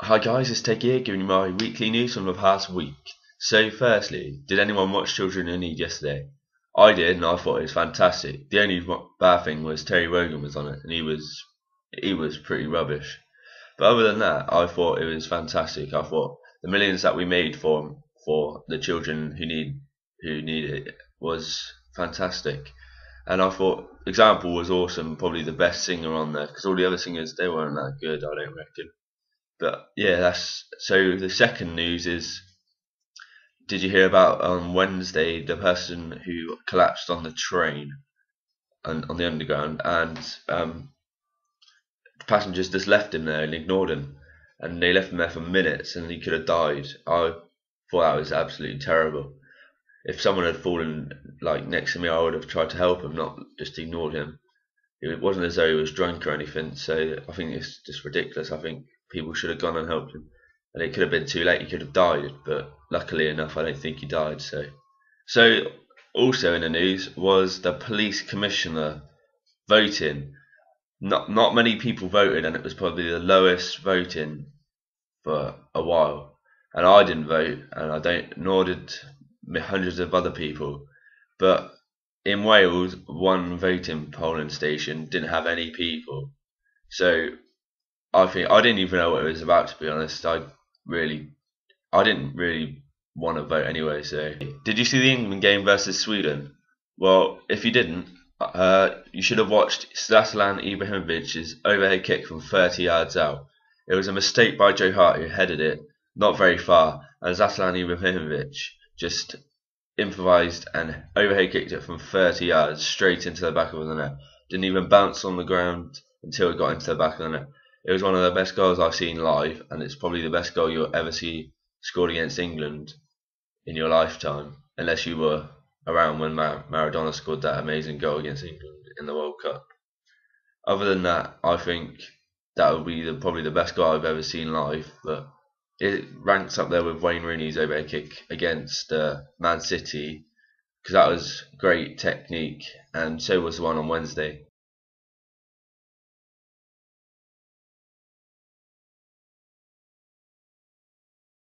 Hi guys, it's Teggy here giving you my weekly news from the past week. So firstly, did anyone watch Children in Need yesterday? I did and I thought it was fantastic. The only bad thing was Terry Wogan was on it and he was pretty rubbish. But other than that, I thought it was fantastic. I thought the millions that we made for the children who need it was fantastic. And I thought Example was awesome, probably the best singer on there because all the other singers they weren't that good, I don't reckon. But yeah, that's so. The second news is, did you hear about on Wednesday the person who collapsed on the train and on the underground, and the passengers just left him there and ignored him, and they left him there for minutes, and he could have died. I thought that was absolutely terrible. If someone had fallen like next to me, I would have tried to help him, not just ignored him. It wasn't as though he was drunk or anything, so I think it's just ridiculous. I think people should have gone and helped him, and it could have been too late. He could have died, but luckily enough, I don't think he died. So also in the news was the police commissioner voting. Not many people voted, and it was probably the lowest voting for a while. And I didn't vote, and I don't, nor did hundreds of other people. But in Wales, one voting polling station didn't have any people. So I think I didn't even know what it was about, to be honest. I didn't really want to vote anyway. So did you see the England game versus Sweden? Well, if you didn't, you should have watched Zlatan Ibrahimovic's overhead kick from 30 yards out. It was a mistake by Joe Hart who headed it not very far, and Zlatan Ibrahimovic just improvised and overhead kicked it from 30 yards straight into the back of the net. Didn't even bounce on the ground until it got into the back of the net. It was one of the best goals I've seen live, and it's probably the best goal you'll ever see scored against England in your lifetime, unless you were around when Maradona scored that amazing goal against England in the World Cup. Other than that, I think that would be probably the best goal I've ever seen live, but it ranks up there with Wayne Rooney's overhead kick against Man City, because that was great technique, and so was the one on Wednesday.